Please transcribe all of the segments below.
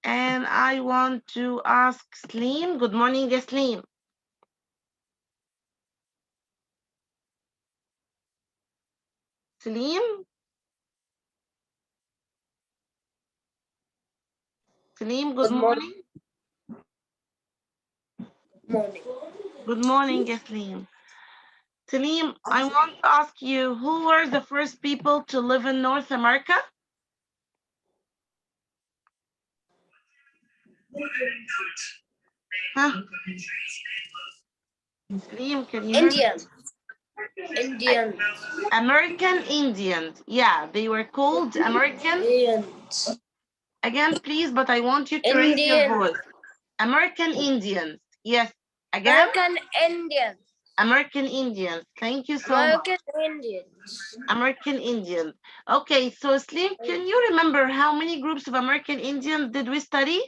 And I want to ask Slim. Good morning, Slim. Slim? Slim, good Good morning. morning. Morning. Good morning, Slim. Slim, I want to ask you, who were the first people to live in North America? Huh? Slim, can you hear me? Indian. Indian. American Indians. Yeah, they were called American. Indians. Again, please, but I want you to raise your Indian. voice. American Indians. Yes. Again, American Indian. American Indians. Thank you so much. American Indians. American Indians. Okay, so Slim, can you remember how many groups of American Indians did we study?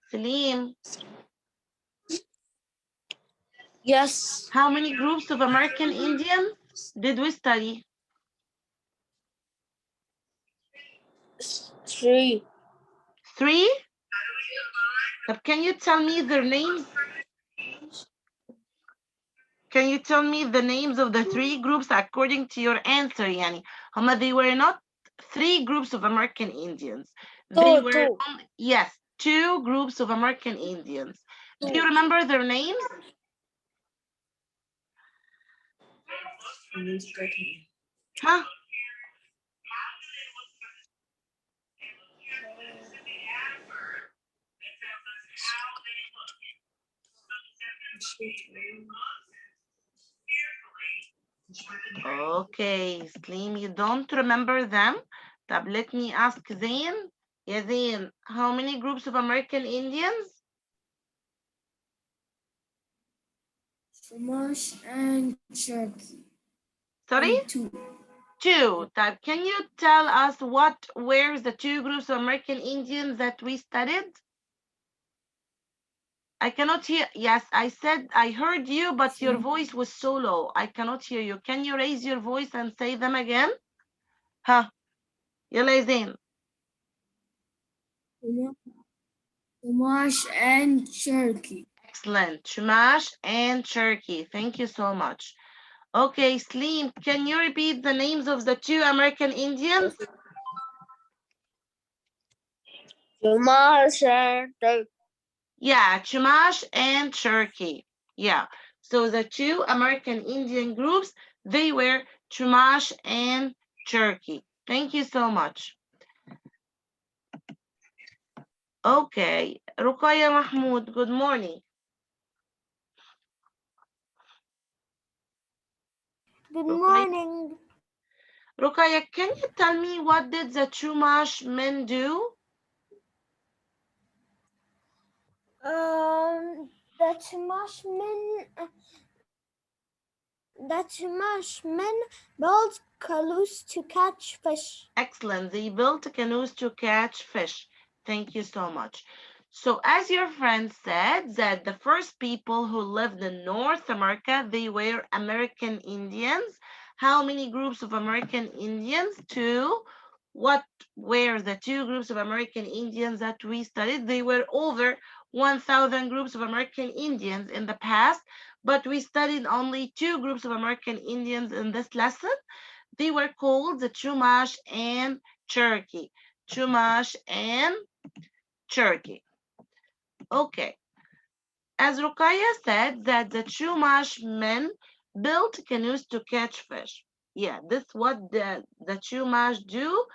Slim, Yes. how many groups of American Indians did we study? 3. 3? But can you tell me their names? Can you tell me the names of the 3 groups according to your answer, Yani? Huma, they were not 3 groups of American Indians. They were, Two. yes, 2 groups of American Indians. Do you remember their names? Huh? Okay, Slim, you don't remember them? طب let me ask Zain. Yeah, Zain, how many groups of American Indians? Chumash and Cherokee. Sorry? 2. 2. طب can you tell us what were the 2 groups of American Indians that we studied? I cannot hear. Yes, I said I heard you, but your voice was so low. I cannot hear you. Can you raise your voice and say them again? Huh? يلا يا زين. Chumash and Cherokee. Excellent. Chumash and Cherokee. Thank you so much. Okay, Slim, can you repeat the names of the 2 American Indians? Chumash and Cherokee. Yeah, Chumash and Cherokee. Yeah. So the 2 American Indian groups, they were Chumash and Cherokee. Thank you so much. Okay, Ruqayya Mahmoud, good morning. Good morning. Ruqayya, can you tell me what did the Chumash men do? The Chumash men built canoes to catch fish. Excellent. They built canoes to catch fish. Thank you so much. So as your friend said, that the first people who lived in North America, they were American Indians. How many groups of American Indians? 2. What were the 2 groups of American Indians that we studied? They were over 1,000 groups of American Indians in the past, but we studied only 2 groups of American Indians in this lesson. They were called the Chumash and Cherokee. Chumash and Cherokee. Okay. As Ruqayya said, that the Chumash men built canoes to catch fish. Yeah, this is what the Chumash do.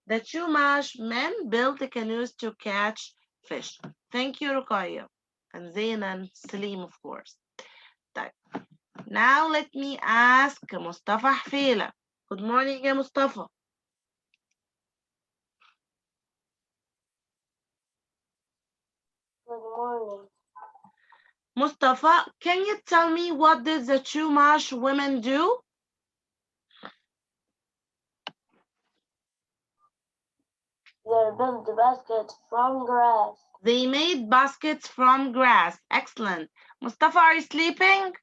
The Chumash men built the canoes to catch fish. Thank you, Ruqayya. And Zain and Salim, of course. Now let me ask Mustafa Hfela. Good morning, Mustafa. Good morning. Mustafa, can you tell me what did the Chumash women do? They built baskets from grass. They made baskets from grass. Excellent. Mustafa, are you sleeping?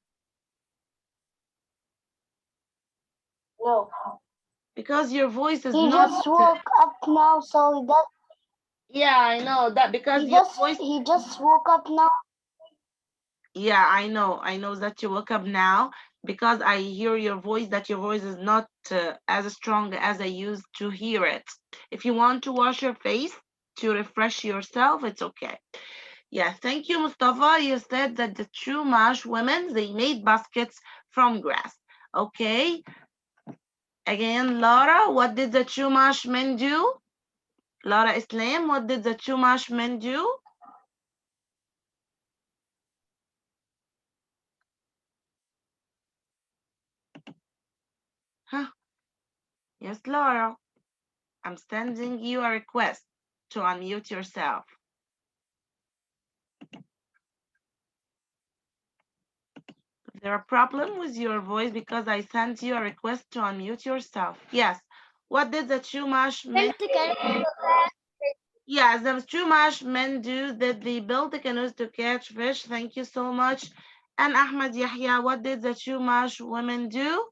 No. Because your voice is He not. just woke up now, so Yeah, I know that because your voice. he just woke up now. Yeah, I know that you woke up now because I hear your voice that your voice is not as strong as I used to hear it. If you want to wash your face to refresh yourself, it's okay. Yeah, thank you, Mustafa. You said that the Chumash women they made baskets from grass. Okay. Again, Laura, what did the Chumash men do? Laura Islam, what did the Chumash men do? Huh? Yes, Laura. I'm sending you a request to unmute yourself. Is there a problem with your voice because I sent you a request to unmute yourself? Yes. What did the Chumash men? Yes, the Chumash men do that they built the canoes to catch fish. Thank you so much. And Ahmed Yahya, what did the Chumash women do?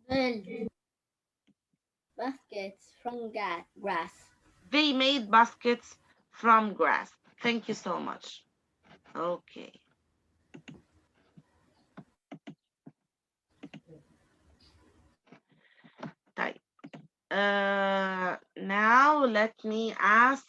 Build baskets from grass. They made baskets from grass. Thank you so much. Okay. طيب. Now let me ask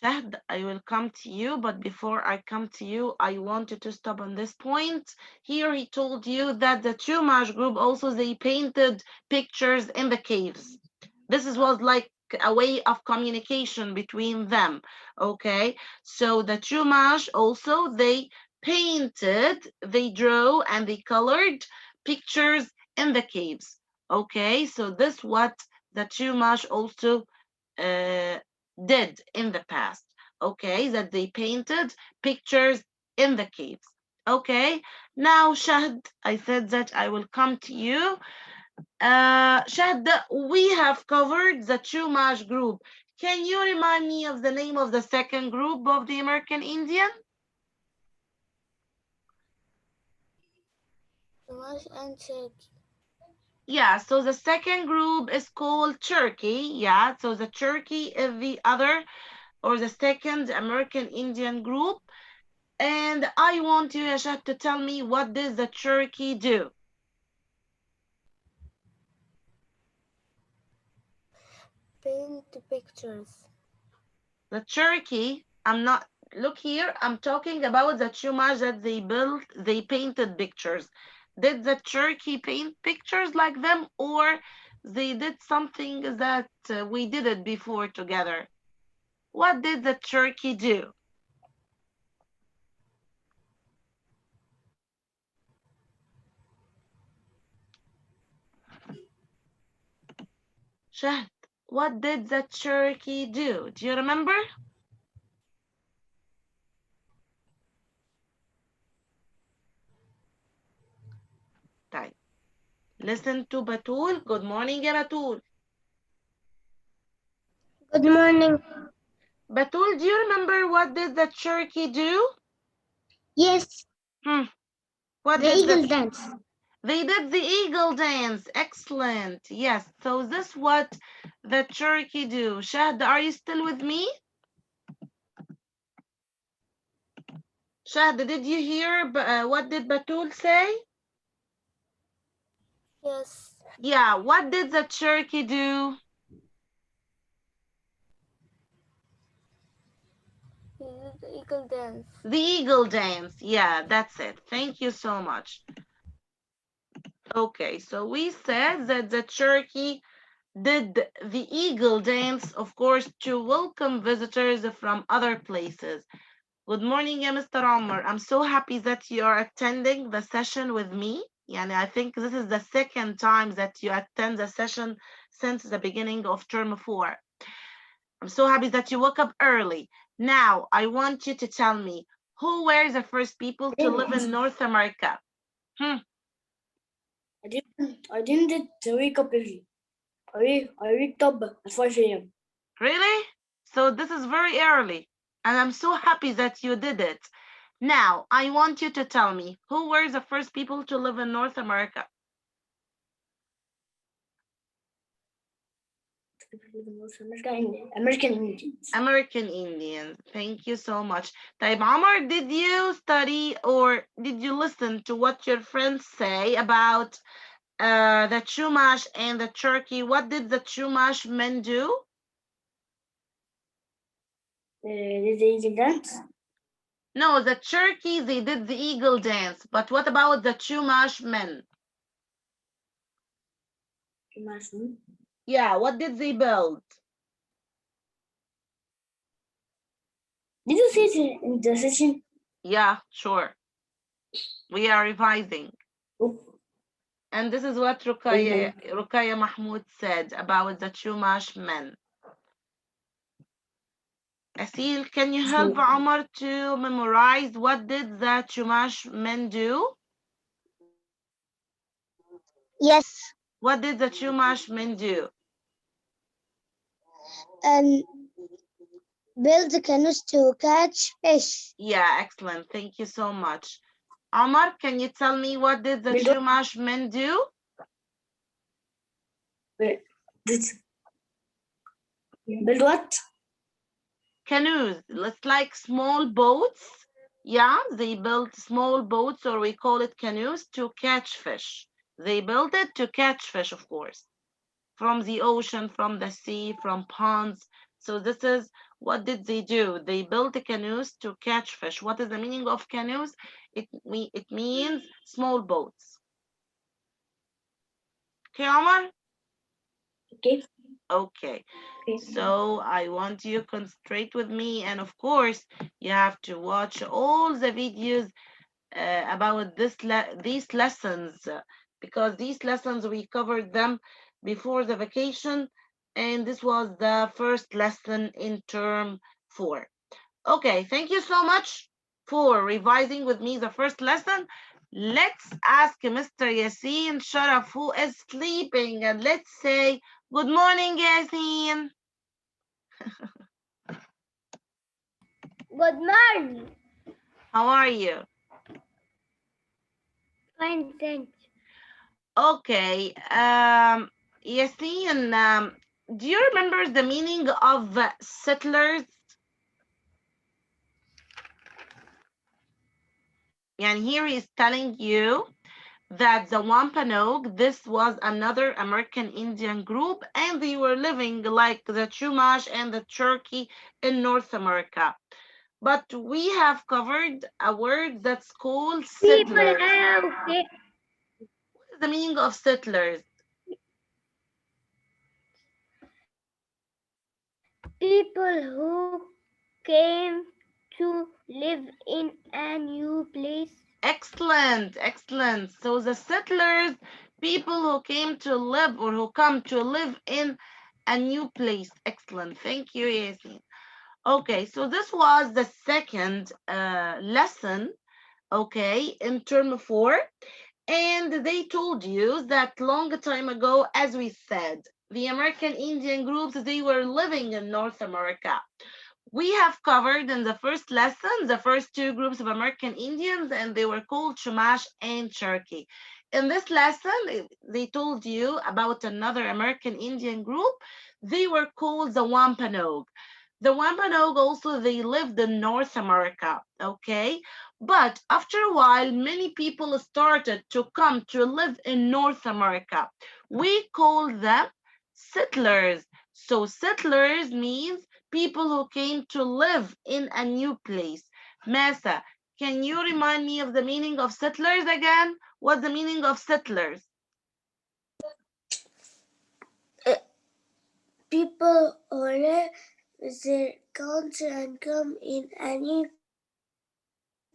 Shahd, I will come to you, but before I come to you, I wanted to stop on this point. Here he told you that the Chumash group also they painted pictures in the caves. This was like a way of communication between them. Okay, so the Chumash also they painted, they drew and they colored pictures in the caves. Okay, so this what the Chumash also uh, did in the past. Okay, that they painted pictures in the caves. Okay, now Shahd, I said that I will come to you. Shahd, we have covered the Chumash group. Can you remind me of the name of the second group of the American Indian? Chumash and Cherokee. Yeah, so the second group is called Cherokee. Yeah, so the Cherokee is the other or the second American Indian group. And I want you, Yashad, to tell me what does the Cherokee do? Paint pictures. The Cherokee, I'm not, look here, I'm talking about the Chumash that they built, they painted pictures. Did the Cherokee paint pictures like them or they did something that we did it before together? What did the Cherokee do? Shahd, what did the Cherokee do? Do you remember? طيب. Listen to Batul. Good morning, ya Batul. Good morning. Batul, do you remember what did the Cherokee do? Yes, Hmm. What the did eagle dance. they did the eagle dance. Excellent. Yes. So this what the Cherokee do. Shahd, are you still with me? Shahd, did you hear what did Batul say? Yes, Yeah. What did the Cherokee do? he did the eagle dance. The eagle dance. Yeah, that's it. Thank you so much. Okay, so we said that the Cherokee did the eagle dance, of course, to welcome visitors from other places. Good morning, ya Mr. Omar. I'm so happy that you are attending the session with me. And I think this is the second time that you attend the session since the beginning of term 4. I'm so happy that you woke up early. Now, I want you to tell me who were the first people to live in North America? Hmm. I didn't wake up early. I waked up at 5 a.m. Really? So this is very early, and I'm so happy that you did it. Now, I want you to tell me, who were the first people to live in North America? American Indians. American Indians. Thank you so much. طيب Omar, did you study or did you listen to what your friends say about the Chumash and the Turkey? What did the Chumash men do? Did they dance? No, the Turkey, they did the eagle dance. But what about the Chumash men? Yeah, what did they build? Did you see it in the session? Yeah, sure. We are revising. Oh, And this is what Rukaya Mahmoud said about the Chumash men. Asil, can you help Omar to memorize what did the Chumash men do? Yes, What did the Chumash men do? and build canoes to catch fish. Yeah, excellent. Thank you so much. Omar, can you tell me what did the build Chumash men do? what? Canoes. It's like small boats. Yeah, they built small boats, or we call it canoes, to catch fish. They built it to catch fish, of course, from the ocean, from the sea, from ponds. So this is what did they do? They built the canoes to catch fish. What is the meaning of canoes? It means small boats. Okay, Omar? Okay. Okay. So I want you to concentrate with me, and of course, you have to watch all the videos about these lessons because these lessons we covered them before the vacation, and this was the first lesson in term 4. Okay, thank you so much for revising with me the first lesson. Let's ask Mr. Yasin Sharaf, who is sleeping, and let's say good morning, Yasin. Good morning. How are you? Fine, thanks. Okay, Yasin, do you remember the meaning of settlers? And here he's telling you that the Wampanoag, this was another American Indian group, and they were living like the Chumash and the Cherokee in North America. But we have covered a word that's called settlers. Okay. What is the meaning of settlers? People who came to live in a new place. Excellent, excellent. So the settlers, people who came to live or who come to live in a new place. Excellent. Thank you, Yasin. Okay, so this was the second lesson, okay, in term 4. And they told you that long time ago, as we said, the American Indian groups, they were living in North America. We have covered in the first lesson the first 2 groups of American Indians, and they were called Chumash and Cherokee. In this lesson, they told you about another American Indian group. They were called the Wampanoag. The Wampanoag also, they lived in North America, okay? But after a while, many people started to come to live in North America. We call them settlers. So settlers means people who came to live in a new place. Masa, can you remind me of the meaning of settlers again? What's the meaning of settlers? People who leave their country and come in a new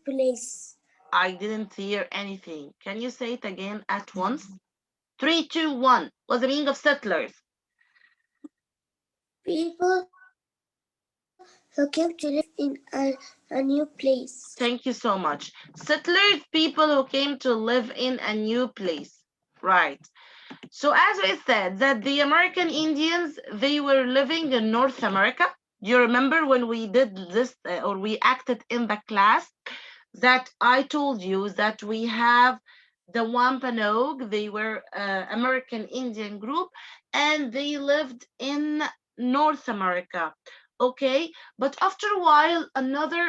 place. I didn't hear anything. Can you say it again at once? 3, 2, 1. What's the meaning of settlers? People who came to live in a new place. Thank you so much. Settlers, people who came to live in a new place. Right. So as I said, that the American Indians, they were living in North America. You remember when we did this or we acted in the class that I told you that we have the Wampanoag, they were American Indian group, and they lived in North America. Okay, but after a while, another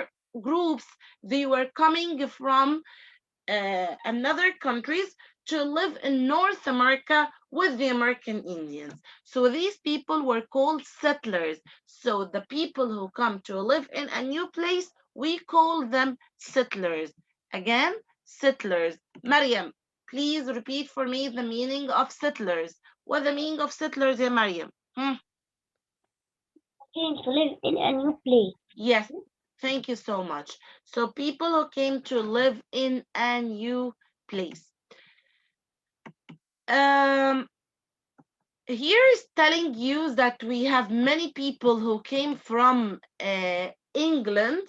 groups, they were coming from another countries to live in North America with the American Indians. So these people were called settlers. So the people who come to live in a new place, we call them settlers. Again, settlers. Mariam, please repeat for me the meaning of settlers. What the meaning of settlers, yeah, Mariam? Came to live in a new place. Yes, thank you so much. So people who came to live in a new place. Um, Here is telling you that we have many people who came from England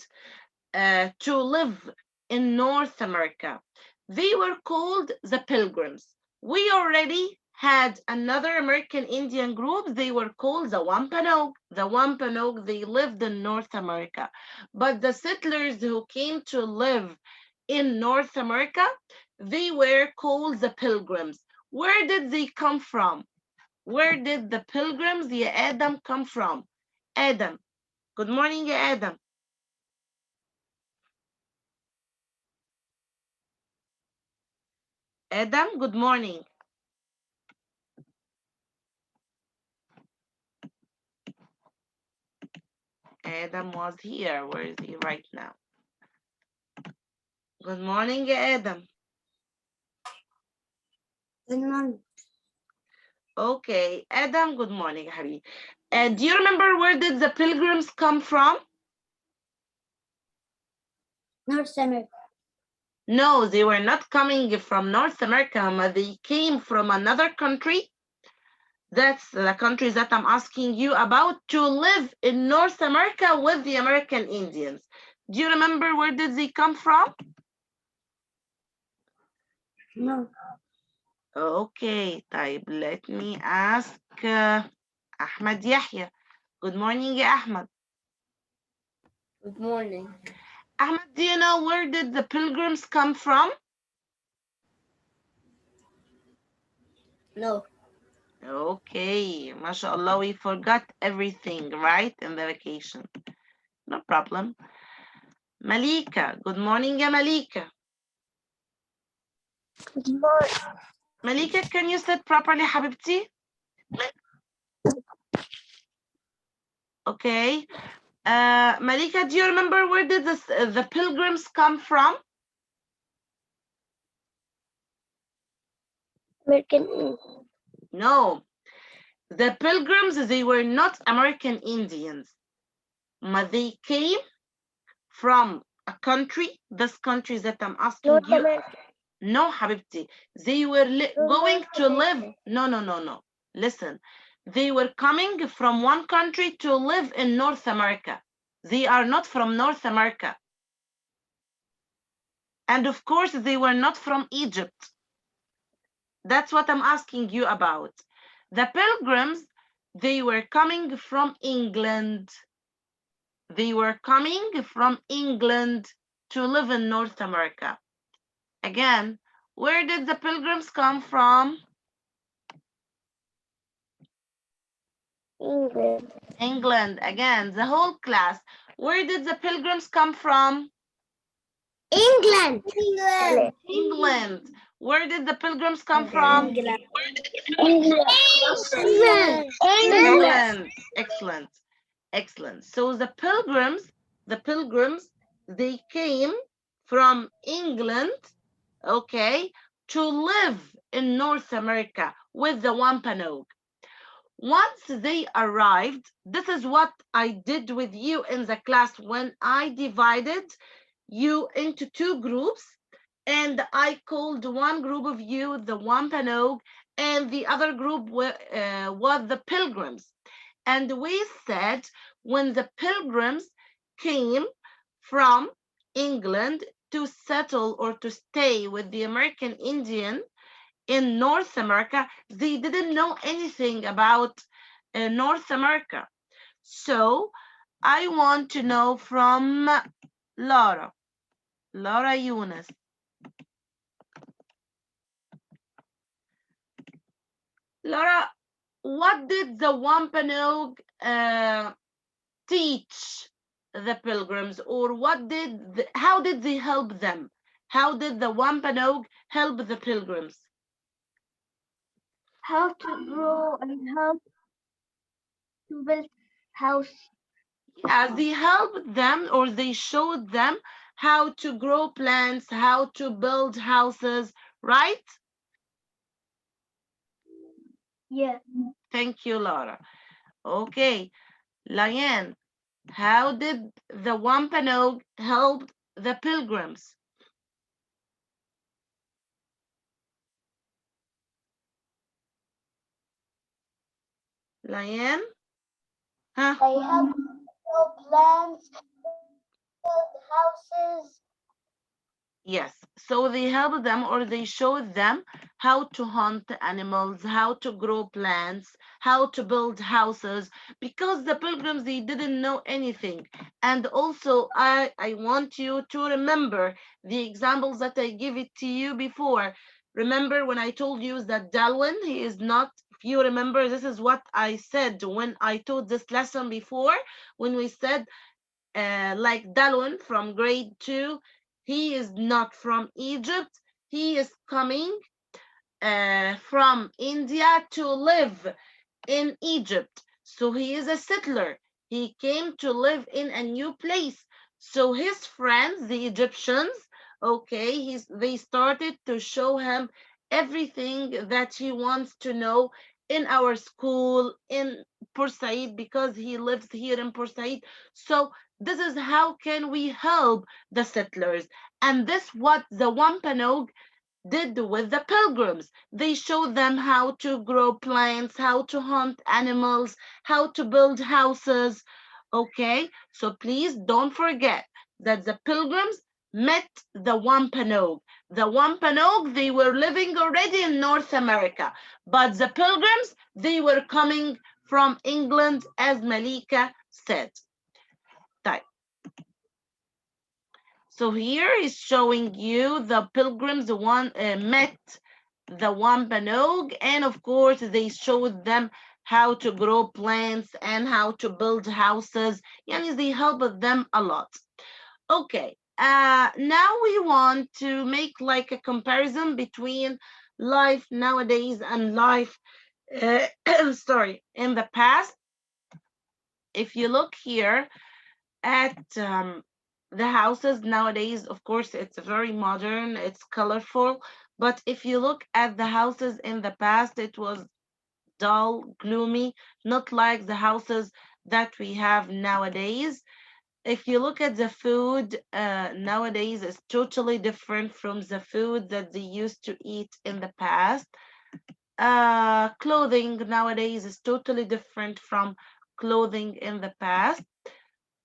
to live in North America. They were called the Pilgrims. We already had another American Indian group. They were called the Wampanoag. The Wampanoag, they lived in North America. But the settlers who came to live in North America, they were called the Pilgrims. Where did they come from? Where did the pilgrims, ya Adam, come from? Adam. Good morning, ya Adam. Adam, good morning. Adam was here. Where is he right now? Good morning, ya Adam. Good morning. Okay, Adam, good morning, Hari. Do you remember where did the pilgrims come from? North America. No, they were not coming from North America. But they came from another country. That's the countries that I'm asking you about to live in North America with the American Indians. Do you remember where did they come from? No. Okay, طيب let me ask Ahmed Yahya. Good morning, ya Ahmed. Good morning. Ahmed, do you know where did the pilgrims come from? No. Okay, mashallah, we forgot everything, right, in the vacation. No problem. Malika, good morning, ya Malika. Good morning. Malika, can you sit properly, Habibti? Okay. Malika, do you remember where did the pilgrims come from? American Indian. No. The pilgrims, they were not American Indians. But they came from a country, this country that I'm asking North you. America. No, Habibti. They were going North to live. America. No. Listen. They were coming from one country to live in North America. They are not from North America. And of course, they were not from Egypt. That's what I'm asking you about. The pilgrims, they were coming from England. They were coming from England to live in North America. Again, where did the pilgrims come from? England. England. Again, the whole class. Where did the pilgrims come from? England. England. England. Where did the pilgrims come from? England. England. England. Excellent. Excellent. So the pilgrims, they came from England, okay, to live in North America with the Wampanoag. Once they arrived, this is what I did with you in the class when I divided you into two groups, and I called one group of you the Wampanoag, and the other group was the Pilgrims. And we said when the Pilgrims came from England to settle or to stay with the American Indian, in North America, they didn't know anything about North America. So I want to know from Laura. Laura Yunus. Laura, what did the Wampanoag teach the pilgrims, or how did they help them? How did the Wampanoag help the pilgrims? How to grow and how to build house. Yeah, they helped them or they showed them how to grow plants, how to build houses, right? Yeah. Thank you, Laura. Okay, Liane, how did the Wampanoag help the pilgrims? Liane? Huh? They help grow plants, build houses. Yes, so they help them or they show them how to hunt animals, how to grow plants, how to build houses, because the pilgrims they didn't know anything. And also I want you to remember the examples that I give it to you before. Remember when I told you that Darwin, he is not, if you remember, this is what I said when I taught this lesson before, when we said like Dalun from grade 2, he is not from Egypt. He is coming from India to live in Egypt. So he is a settler. He came to live in a new place. So his friends, the Egyptians, okay, they started to show him everything that he wants to know in our school in Port Said because he lives here in Port Said. So this is how can we help the settlers. And this what the Wampanoag did with the pilgrims. They showed them how to grow plants, how to hunt animals, how to build houses. Okay, so please don't forget that the pilgrims met the Wampanoag. The Wampanoag, they were living already in North America, but the pilgrims, they were coming from England, as Malika said. Type. So here is showing you the pilgrims, the one met the Wampanoag, and of course they showed them how to grow plants and how to build houses. Yani they helped them a lot. Okay, now we want to make like a comparison between life nowadays and life, sorry, in the past. If you look here at the houses nowadays, of course, it's very modern, it's colorful. But if you look at the houses in the past, it was dull, gloomy, not like the houses that we have nowadays. If you look at the food nowadays, it's totally different from the food that they used to eat in the past. Clothing nowadays is totally different from clothing in the past.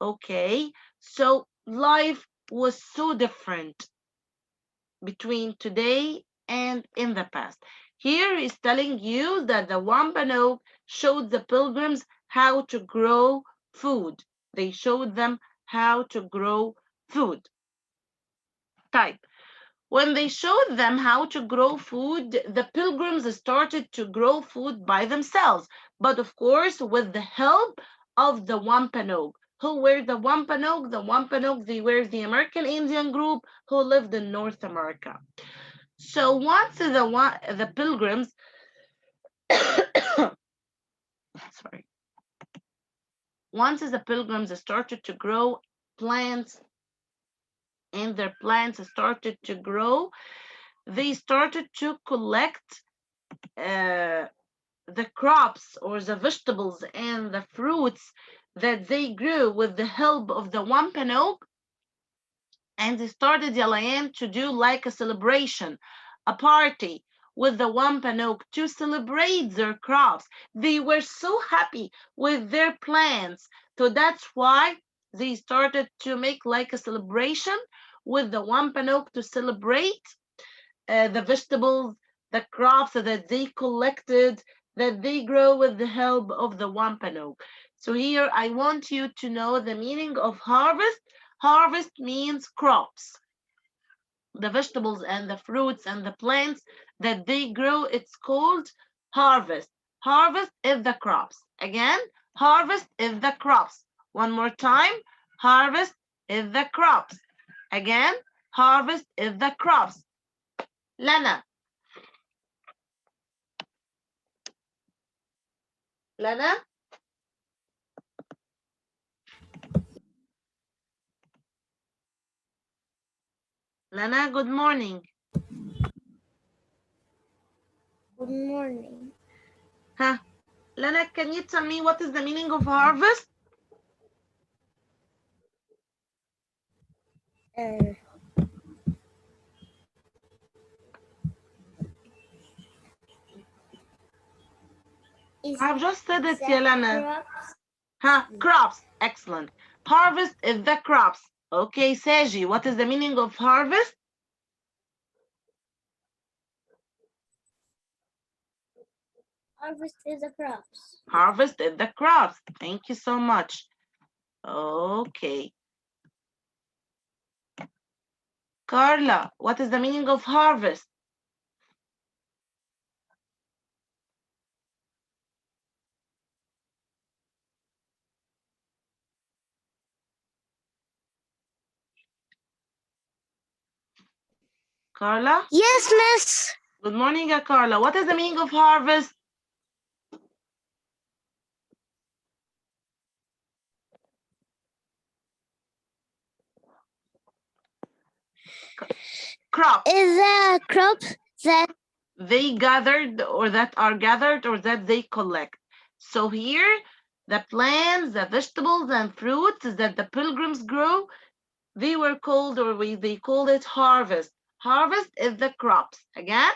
Okay, so life was so different between today and in the past. Here is telling you that the Wampanoag showed the pilgrims how to grow food. They showed them how to grow food. Type. When they showed them how to grow food, the pilgrims started to grow food by themselves, but of course with the help of the Wampanoag. Who were the Wampanoag? The Wampanoag, they were the American Indian group who lived in North America. So once the pilgrims, sorry, once the pilgrims started to grow plants and their plants started to grow, they started to collect uh, the crops or the vegetables and the fruits that they grew with the help of the Wampanoag, and they started Yalayan to do like a celebration, a party with the Wampanoag to celebrate their crops. They were so happy with their plants. So that's why they started to make like a celebration with the Wampanoag to celebrate the vegetables, the crops that they collected, that they grow with the help of the Wampanoag. So here I want you to know the meaning of harvest. Harvest means crops. The vegetables and the fruits and the plants that they grow, it's called harvest. Harvest is the crops. Again, harvest is the crops. One more time, harvest is the crops. Again, harvest is the crops. Lana. Lana? Lana, good morning. Good morning. Huh? Lana, can you tell me what is the meaning of harvest? Uh, I've just said it, that Yelena. crops? Huh? Crops. Excellent. Harvest is the crops. Okay, Seji, what is the meaning of harvest? Harvest is the crops. Harvest is the crops. Thank you so much. Okay. Carla, what is the meaning of harvest? Carla? Yes, miss. Good morning, Carla. What is the meaning of harvest? Crops. Is the crops that They gathered or that are gathered or that they collect. So here, the plants, the vegetables and fruits that the pilgrims grow, they were called, or they called it harvest. Harvest is the crops. Again,